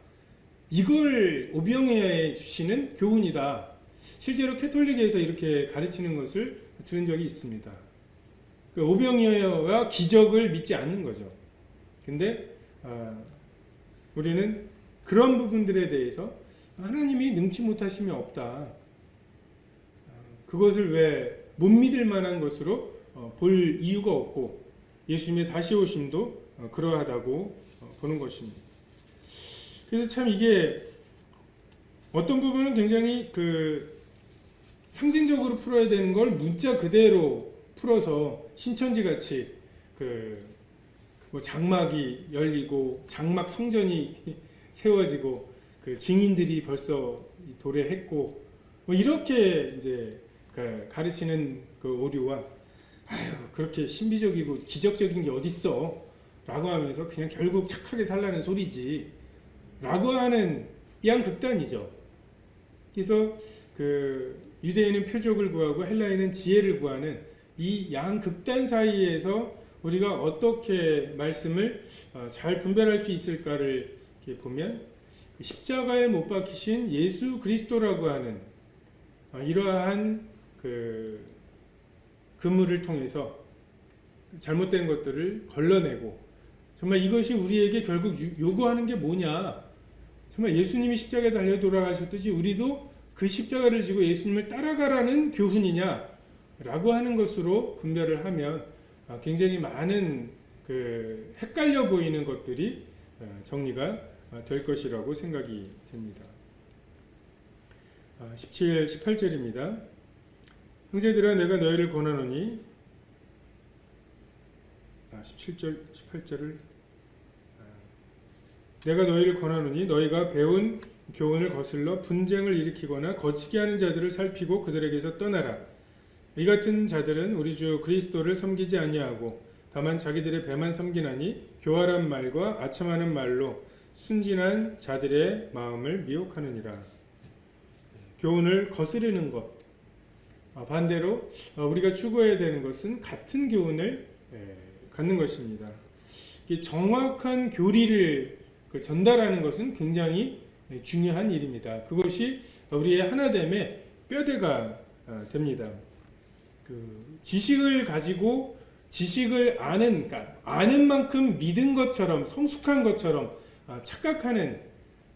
이걸 오병이어에 주시는 교훈이다. 실제로 캐톨릭에서 이렇게 가르치는 것을 들은 적이 있습니다. 그 오병이어와 기적을 믿지 않는 거죠. 근데 우리는 그런 부분들에 대해서 하나님이 능치 못하심이 없다. 그것을 왜 못 믿을 만한 것으로 볼 이유가 없고 예수님의 다시 오심도 그러하다고 보는 것입니다. 그래서 참 이게 어떤 부분은 굉장히 그 상징적으로 풀어야 되는 걸 문자 그대로 풀어서 신천지 같이 그 뭐 장막이 열리고 장막 성전이 세워지고 그 증인들이 벌써 도래했고 뭐 이렇게 이제 가르치는 그 오류와 그렇게 신비적이고 기적적인 게 어딨어 라고 하면서 그냥 결국 착하게 살라는 소리지 라고 하는 양극단이죠. 그래서 그 유대인은 표적을 구하고 헬라인은 지혜를 구하는 이 양극단 사이에서 우리가 어떻게 말씀을 잘 분별할 수 있을까를 이렇게 보면 십자가에 못 박히신 예수 그리스도라고 하는 이러한 그 그물을 통해서 잘못된 것들을 걸러내고, 정말 이것이 우리에게 결국 요구하는 게 뭐냐, 정말 예수님이 십자가에 달려 돌아가셨듯이 우리도 그 십자가를 지고 예수님을 따라가라는 교훈이냐 라고 하는 것으로 분별을 하면 굉장히 많은 그 헷갈려 보이는 것들이 정리가 될 것이라고 생각이 됩니다. 17, 18절입니다. 형제들아 내가 너희를 권하노니 17절, 18절을 내가 너희를 권하노니 너희가 배운 교훈을 거슬러 분쟁을 일으키거나 거치게 하는 자들을 살피고 그들에게서 떠나라. 이 같은 자들은 우리 주 그리스도를 섬기지 아니하고 다만 자기들의 배만 섬기나니 교활한 말과 아첨하는 말로 순진한 자들의 마음을 미혹하느니라. 교훈을 거스르는 것, 반대로 우리가 추구해야 되는 것은 같은 교훈을 갖는 것입니다. 정확한 교리를 전달하는 것은 굉장히 중요한 일입니다. 그것이 우리의 하나됨의 뼈대가 됩니다. 지식을 가지고 지식을 아는, 그러니까 아는 만큼 믿은 것처럼 성숙한 것처럼 착각하는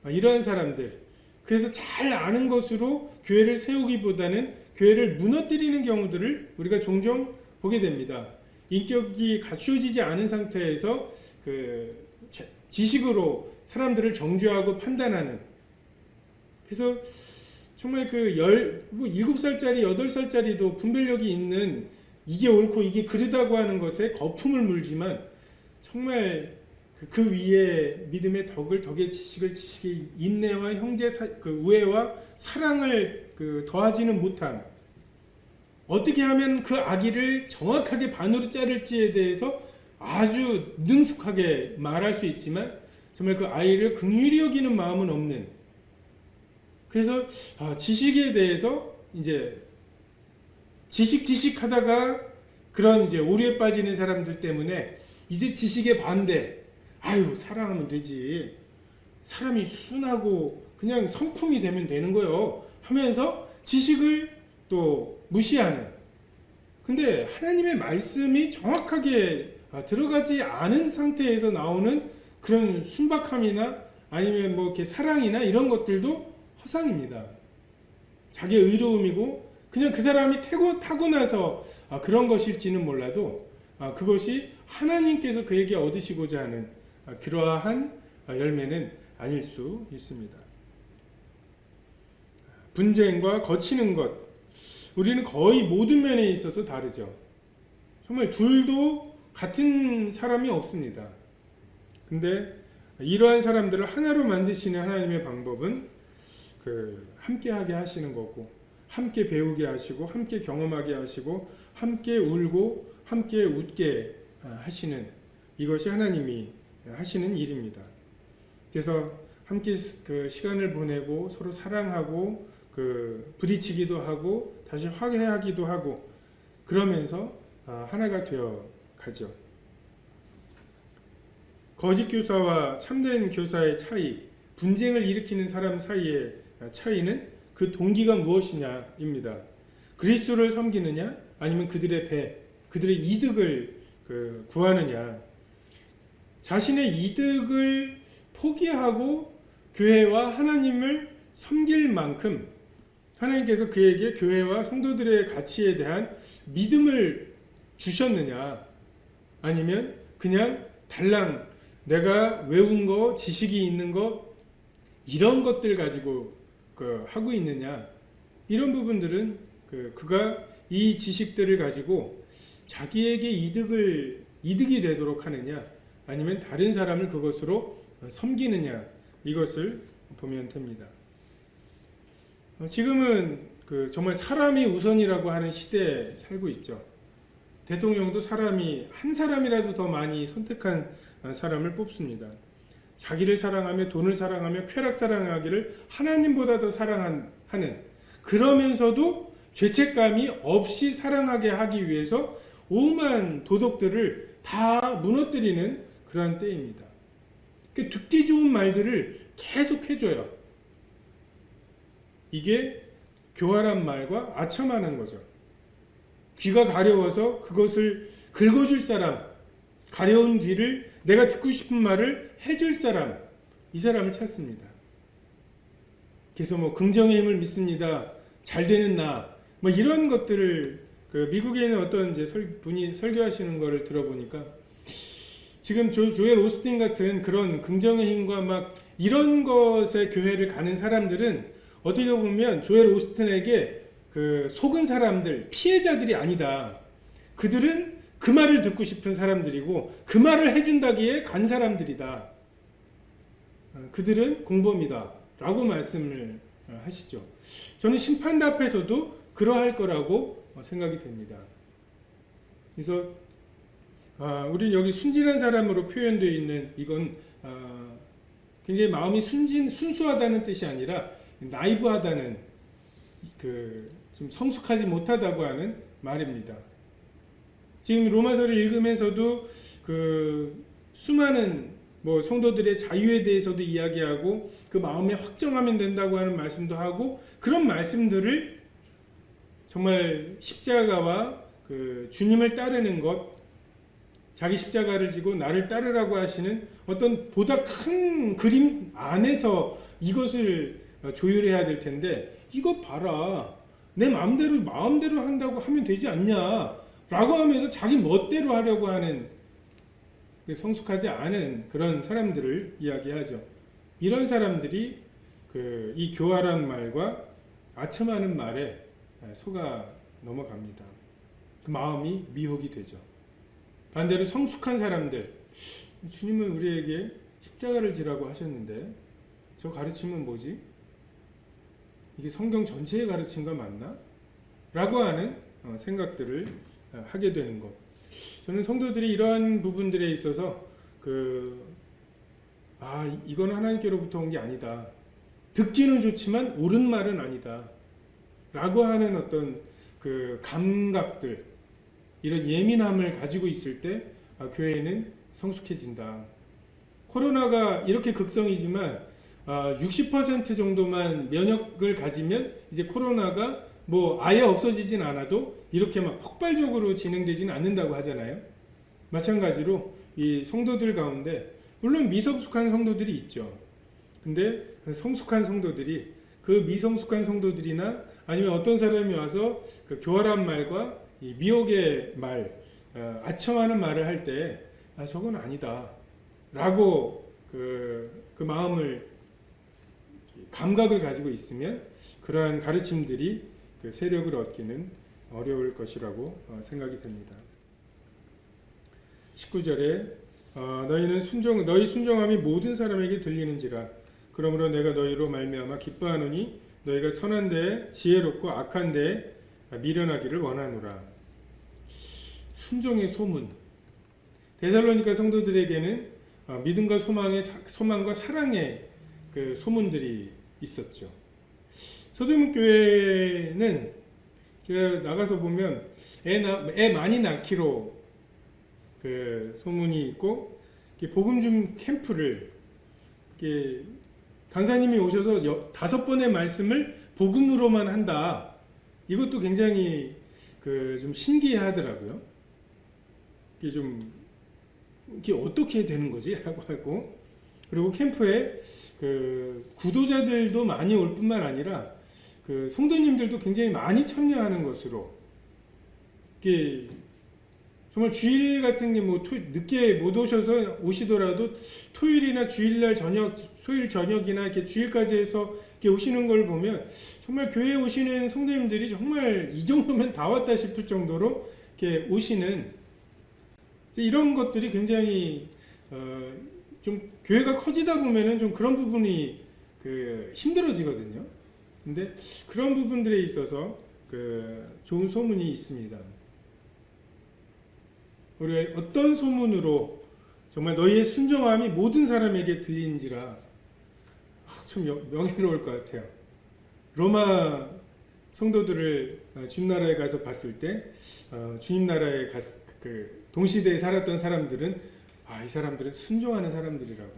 이러한 사람들, 그래서 잘 아는 것으로 교회를 세우기보다는 교회를 무너뜨리는 경우들을 우리가 종종 보게 됩니다. 인격이 갖추어지지 않은 상태에서 지식으로 사람들을 정죄하고 판단하는, 그래서 정말 7살짜리, 8살짜리도 분별력이 있는 이게 옳고 이게 그르다고 하는 것에 거품을 물지만 정말 그 위에 믿음의 덕의 지식의 인내와 형제 우애와 사랑을 더하지는 못한, 어떻게 하면 그 아기를 정확하게 반으로 자를지에 대해서 아주 능숙하게 말할 수 있지만 정말 그 아이를 긍휼히 여기는 마음은 없는, 그래서 지식에 대해서 이제 지식하다가 그런 이제 오류에 빠지는 사람들 때문에 이제 지식의 반대, 사랑하면 되지, 사람이 순하고 그냥 성품이 되면 되는 거요 하면서 지식을 또 무시하는, 근데 하나님의 말씀이 정확하게 들어가지 않은 상태에서 나오는 그런 순박함이나 아니면 뭐 이렇게 사랑이나 이런 것들도 허상입니다. 자기의 의로움이고 그냥 그 사람이 타고나서 그런 것일지는 몰라도 그것이 하나님께서 그에게 얻으시고자 하는 그러한 열매는 아닐 수 있습니다. 분쟁과 거치는 것, 우리는 거의 모든 면에 있어서 다르죠. 정말 둘도 같은 사람이 없습니다. 근데 이러한 사람들을 하나로 만드시는 하나님의 방법은 함께하게 하시는 거고, 함께 배우게 하시고, 함께 경험하게 하시고, 함께 울고 함께 웃게 하시는, 이것이 하나님이 하시는 일입니다. 그래서 함께 시간을 보내고 서로 사랑하고 부딪히기도 하고 다시 화해하기도 하고 그러면서 하나가 되어 가죠. 거짓 교사와 참된 교사의 차이, 분쟁을 일으키는 사람 사이의 차이는 그 동기가 무엇이냐입니다. 그리스도를 섬기느냐 아니면 그들의 이득을 구하느냐. 자신의 이득을 포기하고 교회와 하나님을 섬길 만큼 하나님께서 그에게 교회와 성도들의 가치에 대한 믿음을 주셨느냐, 아니면 그냥 달랑 내가 외운 거, 지식이 있는 거 이런 것들 가지고 하고 있느냐. 이런 부분들은 그가 이 지식들을 가지고 자기에게 이득이 되도록 하느냐, 아니면 다른 사람을 그것으로 섬기느냐, 이것을 보면 됩니다. 지금은 정말 사람이 우선이라고 하는 시대에 살고 있죠. 대통령도 한 사람이라도 더 많이 선택한 사람을 뽑습니다. 자기를 사랑하며 돈을 사랑하며 쾌락 사랑하기를 하나님보다 더 사랑하는, 그러면서도 죄책감이 없이 사랑하게 하기 위해서 오만 도덕들을 다 무너뜨리는 그러한 때입니다. 듣기 좋은 말들을 계속 해줘요. 이게 교활한 말과 아첨하는 거죠. 귀가 가려워서 그것을 긁어줄 사람, 가려운 귀를 내가 듣고 싶은 말을 해줄 사람, 이 사람을 찾습니다. 그래서 뭐 긍정의 힘을 믿습니다. 잘 되는 나, 뭐 이런 것들을 그 미국에 있는 어떤 이제 분이 설교하시는 거를 들어보니까 지금 조엘 오스틴 같은 그런 긍정의 힘과 막 이런 것에 교회를 가는 사람들은 어떻게 보면 조엘 오스틴에게 그 속은 사람들, 피해자들이 아니다. 그들은 그 말을 듣고 싶은 사람들이고 그 말을 해준다기에 간 사람들이다. 그들은 공범이다. 라고 말씀을 하시죠. 저는 심판대 앞에서도 그러할 거라고 생각이 됩니다. 그래서 우리 여기 순진한 사람으로 표현되어 있는 이건 굉장히 마음이 순수하다는 뜻이 아니라 나이브하다는 좀 성숙하지 못하다고 하는 말입니다. 지금 로마서를 읽으면서도 그 수많은 뭐 성도들의 자유에 대해서도 이야기하고 그 마음에 확정하면 된다고 하는 말씀도 하고 그런 말씀들을 정말 십자가와 그 주님을 따르는 것, 자기 십자가를 지고 나를 따르라고 하시는 어떤 보다 큰 그림 안에서 이것을 조율해야 될 텐데 이거 봐라 내 마음대로 한다고 하면 되지 않냐 라고 하면서 자기 멋대로 하려고 하는 성숙하지 않은 그런 사람들을 이야기하죠. 이런 사람들이 이 교활한 말과 아첨하는 말에 속아 넘어갑니다. 그 마음이 미혹이 되죠. 반대로 성숙한 사람들, 주님은 우리에게 십자가를 지라고 하셨는데 저 가르침은 뭐지? 이게 성경 전체의 가르침과 맞나? 라고 하는 생각들을 하게 되는 것. 저는 성도들이 이러한 부분들에 있어서 이건 하나님께로부터 온 게 아니다. 듣기는 좋지만 옳은 말은 아니다. 라고 하는 어떤 그 감각들, 이런 예민함을 가지고 있을 때 교회는 성숙해진다. 코로나가 이렇게 극성이지만 60% 정도만 면역을 가지면 이제 코로나가 뭐 아예 없어지진 않아도 이렇게 막 폭발적으로 진행되지는 않는다고 하잖아요. 마찬가지로 이 성도들 가운데 물론 미성숙한 성도들이 있죠. 근데 성숙한 성도들이 그 미성숙한 성도들이나 아니면 어떤 사람이 와서 그 교활한 말과 이 미혹의 말, 아첨하는 말을 할 때 저건 아니다 라고 그 마음을 감각을 가지고 있으면 그러한 가르침들이 그 세력을 얻기는 어려울 것이라고 생각이 됩니다. 19절에 너희 순종함이 모든 사람에게 들리는지라 그러므로 내가 너희로 말미암아 기뻐하노니 너희가 선한 데에 지혜롭고 악한 데에 미련하기를 원하노라. 순종의 소문. 데살로니가 성도들에게는 믿음과 소망과 사랑의 그 소문들이 있었죠. 서대문 교회는 제가 나가서 보면 애 많이 낳기로 그 소문이 있고 복음 중 캠프를 강사님이 오셔서 5번의 말씀을 복음으로만 한다. 이것도 굉장히 좀 신기하더라고요. 이게 어떻게 되는 거지? 라고 하고 그리고 캠프에 그 구도자들도 많이 올 뿐만 아니라 그 성도님들도 굉장히 많이 참여하는 것으로 이게 정말 주일 같은 게 뭐 늦게 못 오시더라도 토요일이나 주일날 토요일 저녁이나 이렇게 주일까지 해서 이렇게 오시는 걸 보면 정말 교회에 오시는 성도님들이 정말 이 정도면 다 왔다 싶을 정도로 이렇게 오시는 이런 것들이 굉장히 좀 교회가 커지다 보면은 좀 그런 부분이 힘들어지거든요. 근데 그런 부분들에 있어서 좋은 소문이 있습니다. 우리 어떤 소문으로 정말 너희의 순종함이 모든 사람에게 들리는지라 참 명예로울 것 같아요. 로마 성도들을 주님 나라에 가서 봤을 때 주님 나라에 동시대에 살았던 사람들은 이 사람들은 순종하는 사람들이라고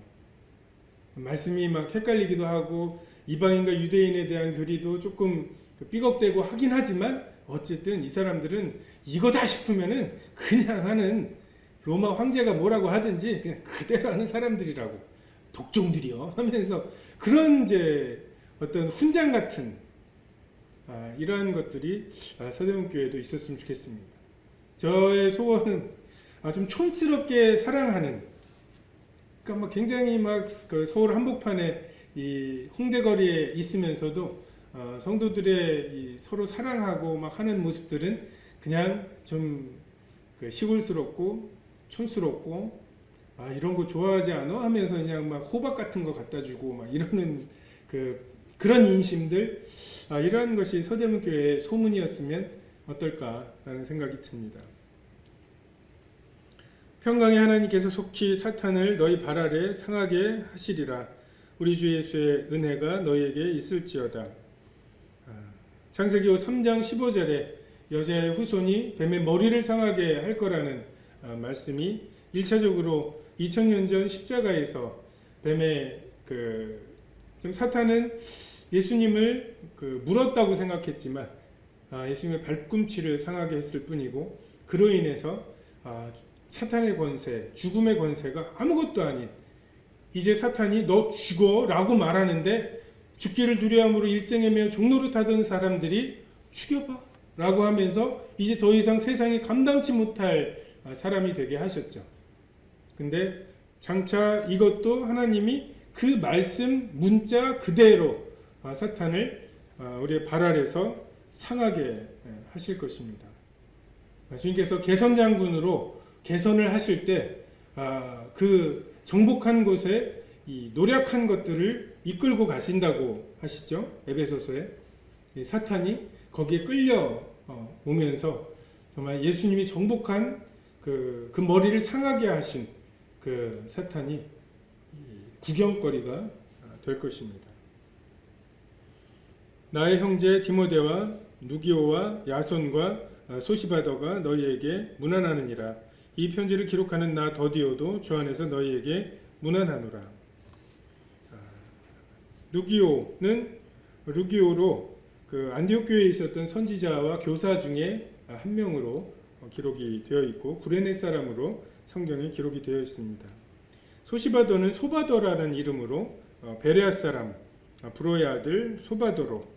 말씀이 막 헷갈리기도 하고 이방인과 유대인에 대한 교리도 조금 삐걱대고 하긴 하지만 어쨌든 이 사람들은 이거다 싶으면은 그냥 하는, 로마 황제가 뭐라고 하든지 그냥 그대로 하는 사람들이라고, 독종들이요 하면서, 그런 이제 어떤 훈장 같은 이러한 것들이 서대문 교회도 있었으면 좋겠습니다. 저의 소원은 좀 촌스럽게 사랑하는, 그러니까 막 굉장히 막그 서울 한복판에 이 홍대 거리에 있으면서도 성도들의 이 서로 사랑하고 막 하는 모습들은 그냥 좀 그 시골스럽고 촌스럽고, 이런 거 좋아하지 않아? 하면서 그냥 막 호박 같은 거 갖다 주고 막 이러는 그런 인심들, 이러한 것이 서대문 교회의 소문이었으면 어떨까라는 생각이 듭니다. 평강의 하나님께서 속히 사탄을 너희 발 아래 상하게 하시리라. 우리 주 예수의 은혜가 너희에게 있을지어다. 창세기 3장 15절에 여자의 후손이 뱀의 머리를 상하게 할 거라는 말씀이 1차적으로 2000년 전 십자가에서 뱀의 좀 사탄은 예수님을 물었다고 생각했지만 예수님의 발꿈치를 상하게 했을 뿐이고, 그로 인해서 사탄의 권세, 죽음의 권세가 아무것도 아닌, 이제 사탄이 너 죽어 라고 말하는데 죽기를 두려움으로 일생애며 종로를 타던 사람들이 죽여봐 라고 하면서 이제 더 이상 세상이 감당치 못할 사람이 되게 하셨죠. 근데 장차 이것도 하나님이 그 말씀 문자 그대로 사탄을 우리의 발 아래서 상하게 하실 것입니다. 주님께서 개선장군으로 개선을 하실 때 그 정복한 곳에 이 노력한 것들을 이끌고 가신다고 하시죠. 에베소서에 사탄이 거기에 끌려 오면서 정말 예수님이 정복한 그 머리를 상하게 하신 그 사탄이 구경거리가 될 것입니다. 나의 형제 디모데와 누기오와 야손과 소시바더가 너희에게 문안하느니라. 이 편지를 기록하는 나 더디오도 주 안에서 너희에게 문안하노라. 루기오로 그 안디옥 교회에 있었던 선지자와 교사 중에 한 명으로 기록이 되어 있고, 구레네 사람으로 성경에 기록이 되어 있습니다. 소시바더는 소바더라는 이름으로 베레아 사람 브로의 아들 소바더로,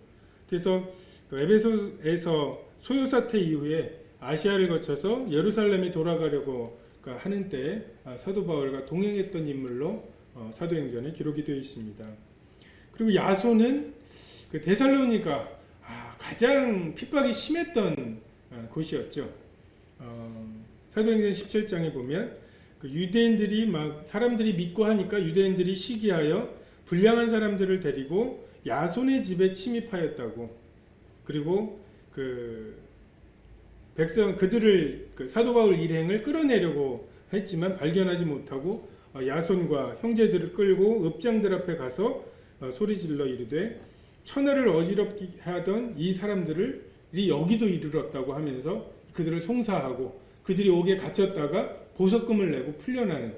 그래서 에베소에서 소요 사태 이후에 아시아를 거쳐서 예루살렘에 돌아가려고 하는 때 사도 바울과 동행했던 인물로 사도행전에 기록이 되어 있습니다. 그리고 야손은 그 데살로니가 가장 핍박이 심했던 곳이었죠. 사도행전 17장에 보면 그 유대인들이 막 사람들이 믿고 하니까 유대인들이 시기하여 불량한 사람들을 데리고 야손의 집에 침입하였다고, 그리고 그들을 사도 바울 일행을 끌어내려고 했지만 발견하지 못하고 야손과 형제들을 끌고 읍장들 앞에 가서 소리질러 이르되 천하를 어지럽게 하던 이 사람들이 여기도 이르렀다고 하면서 그들을 송사하고, 그들이 옥에 갇혔다가 보석금을 내고 풀려나는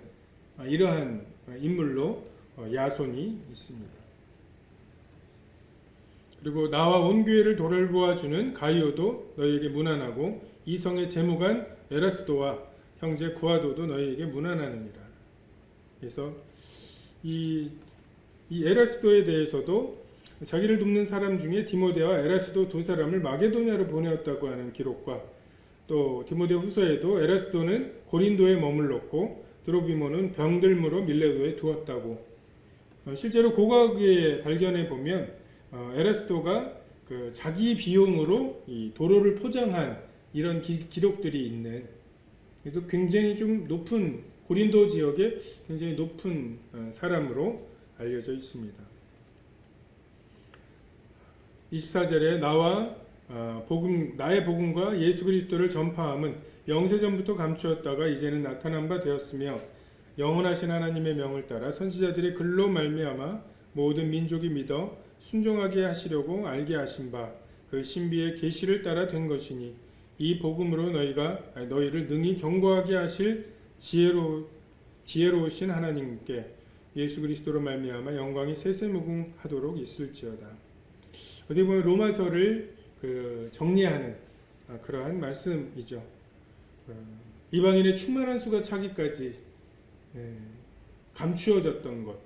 이러한 인물로 야손이 있습니다. 그리고 나와 온 교회를 돌보아주는 가이오도 너희에게 문안하고, 이 성의 재무관 에라스도와 형제 구아도도 너희에게 문안하느니라. 그래서 이 에라스도에 대해서도 자기를 돕는 사람 중에 디모데와 에라스도 두 사람을 마게도냐로 보내었다고 하는 기록과, 또 디모데 후서에도 에라스도는 고린도에 머물렀고 드로비모는 병들므로 밀레도에 두었다고, 실제로 고고학에 발견해 보면 에라스도가 자기 비용으로 이 도로를 포장한 이런 기록들이 있는, 그래서 굉장히 좀 높은, 고린도 지역에 굉장히 높은 사람으로 알려져 있습니다. 24절에 나의 복음과 예수 그리스도를 전파함은 영세전부터 감추었다가 이제는 나타난 바 되었으며, 영원하신 하나님의 명을 따라 선지자들의 글로 말미암아 모든 민족이 믿어 순종하게 하시려고 알게 하신 바 그 신비의 계시를 따라 된 것이니, 이 복음으로 너희를 능히 경고하게 하실 지혜로우신 하나님께 예수 그리스도로 말미암아 영광이 세세무궁하도록 있을지어다. 어디 보면 로마서를 정리하는 그러한 말씀이죠. 이방인의 충만한 수가 차기까지 감추어졌던 것.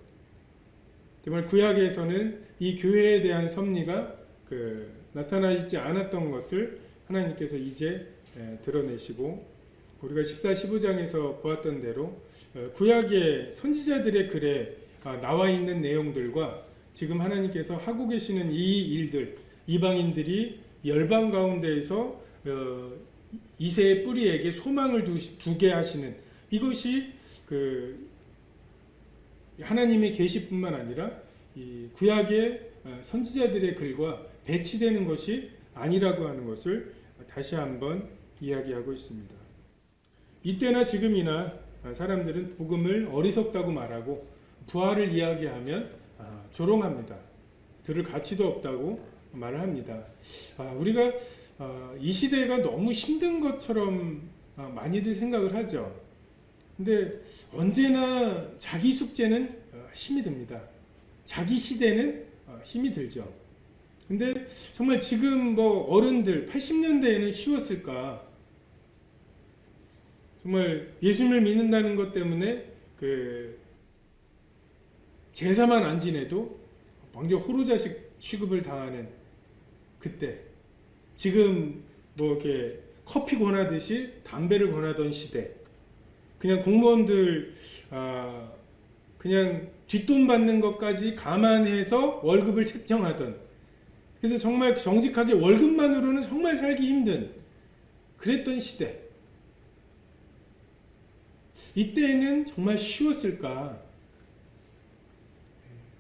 정말 구약에서는 이 교회에 대한 섭리가 나타나 있지 않았던 것을 하나님께서 이제 드러내시고, 우리가 14, 15장에서 보았던 대로 구약의 선지자들의 글에 나와 있는 내용들과 지금 하나님께서 하고 계시는 이 일들, 이방인들이 열방 가운데에서 이새의 뿌리에게 소망을 두게 하시는 이것이 하나님의 계시뿐만 아니라 이 구약의 선지자들의 글과 배치되는 것이 아니라고 하는 것을 다시 한번 이야기하고 있습니다. 이때나 지금이나 사람들은 복음을 어리석다고 말하고 부활을 이야기하면 조롱합니다. 들을 가치도 없다고 말을 합니다. 우리가 이 시대가 너무 힘든 것처럼 많이들 생각을 하죠. 근데 언제나 자기 숙제는 힘이 듭니다. 자기 시대는 힘이 들죠. 근데 정말 지금 어른들 80년대에는 쉬웠을까? 정말 예수님을 믿는다는 것 때문에 제사만 안 지내도 완전 호로자식 취급을 당하는 그때, 지금 이렇게 커피 권하듯이 담배를 권하던 시대, 그냥 공무원들 그냥 뒷돈 받는 것까지 감안해서 월급을 책정하던, 그래서 정말 정직하게 월급만으로는 정말 살기 힘든 그랬던 시대. 이때는 정말 쉬웠을까?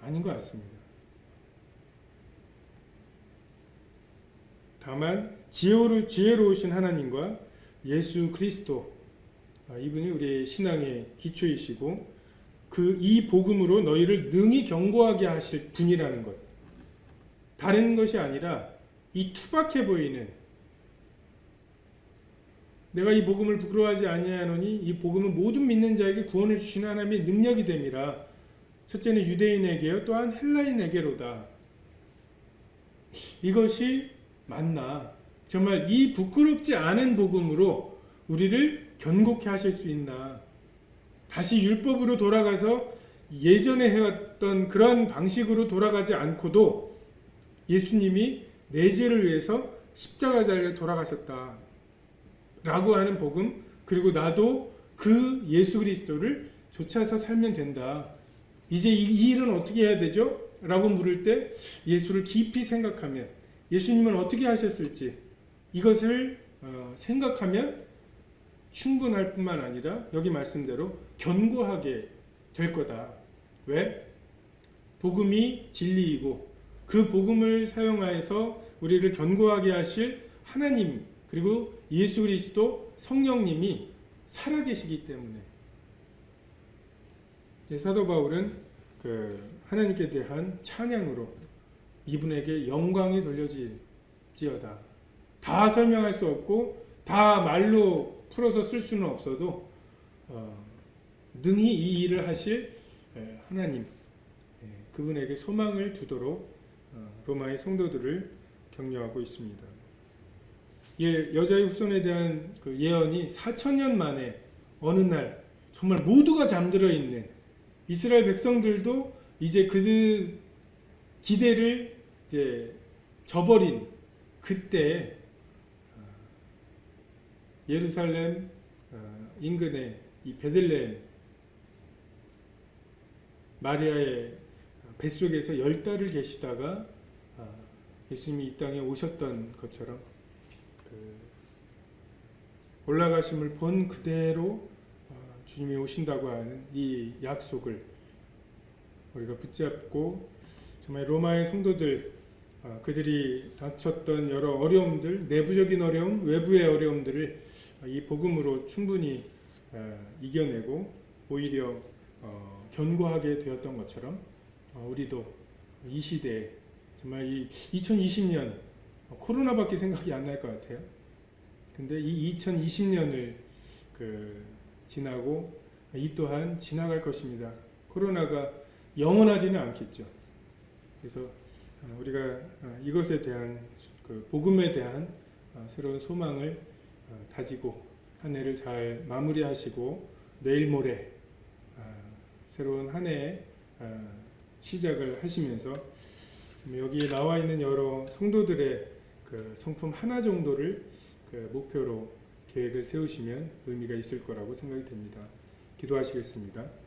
아닌 것 같습니다. 다만 지혜로우신 하나님과 예수 그리스도, 이분이 우리의 신앙의 기초이시고 이 복음으로 너희를 능히 견고하게 하실 분이라는 것, 다른 것이 아니라 이 투박해 보이는, 내가 이 복음을 부끄러워하지 아니하노니 이 복음은 모든 믿는 자에게 구원을 주시는 하나님의 능력이 됨이라. 첫째는 유대인에게요 또한 헬라인에게로다. 이것이 맞나? 정말 이 부끄럽지 않은 복음으로 우리를 견고케 하실 수 있나? 다시 율법으로 돌아가서 예전에 해왔던 그런 방식으로 돌아가지 않고도 예수님이 내 죄를 위해서 십자가에 달려 돌아가셨다 라고 하는 복음, 그리고 나도 그 예수 그리스도를 좇아서 살면 된다. 이제 이 일은 어떻게 해야 되죠? 라고 물을 때 예수를 깊이 생각하면, 예수님은 어떻게 하셨을지 이것을 생각하면 충분할 뿐만 아니라 여기 말씀대로 견고하게 될 거다. 왜? 복음이 진리이고 그 복음을 사용하여서 우리를 견고하게 하실 하나님, 그리고 예수 그리스도 성령님이 살아계시기 때문에. 사도 바울은 하나님께 대한 찬양으로 이분에게 영광이 돌려질지어다. 다 설명할 수 없고 다 말로 풀어서 쓸 수는 없어도 능히 이 일을 하실 하나님, 그분에게 소망을 두도록 로마의 성도들을 격려하고 있습니다. 여자의 후손에 대한 그 예언이 4,000년 만에 어느 날 정말 모두가 잠들어 있는 이스라엘 백성들도 이제 그 기대를 이제 저버린 그때 예루살렘 인근의 이 베들레헴 마리아의 뱃속에서 10달을 계시다가 예수님이 이 땅에 오셨던 것처럼 올라가심을 본 그대로 주님이 오신다고 하는 이 약속을 우리가 붙잡고, 정말 로마의 성도들, 그들이 닥쳤던 여러 어려움들, 내부적인 어려움, 외부의 어려움들을 이 복음으로 충분히 이겨내고 오히려 견고하게 되었던 것처럼 우리도 이 시대에 정말 이 2020년 코로나밖에 생각이 안 날 것 같아요. 근데 이 2020년을 지나고 이 또한 지나갈 것입니다. 코로나가 영원하지는 않겠죠. 그래서 우리가 이것에 대한 복음에 대한 새로운 소망을 다지고 한 해를 잘 마무리하시고 내일 모레 새로운 한 해의 시작을 하시면서 여기에 나와 있는 여러 성도들의 그 성품 하나 정도를 그 목표로 계획을 세우시면 의미가 있을 거라고 생각이 됩니다. 기도하시겠습니다.